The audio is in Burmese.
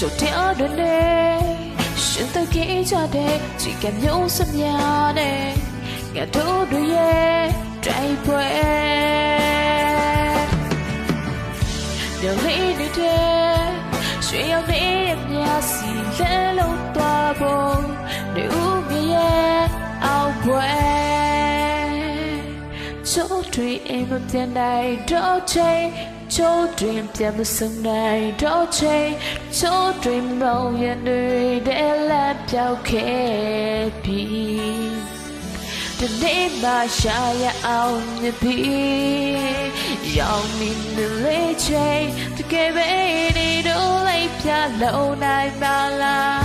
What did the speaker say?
ရှုပ်တဲ့အတွင်းနဲ့ရှင်တကယ်ကြတဲ့ချစ်ကမျိုးစမြားနဲ့ငါတို့တွေရဲ့တိုက်ပွဲညလေးနေတဲ့ရွှေရောင်နေမြာစီလဲလို့သွားဖို့နေဦးမြရဲ့အောက်ပွဲချိုးတွေအိမ်မပြန်နိုင်တော့ချိန်ချိုးတွေပြန်မဆုံးနိုင်တော့ချိန်ချိုးတွေမောင်ရတွေတဲ့လက်ပြောက်ခဲ့ပြီဒီနေ့မှရှာရအောင်မြပြီရောင်နေလေးချိန်တကယ်ပဲနေတော့လိုက်ပြလုံးနိုင်ပါလား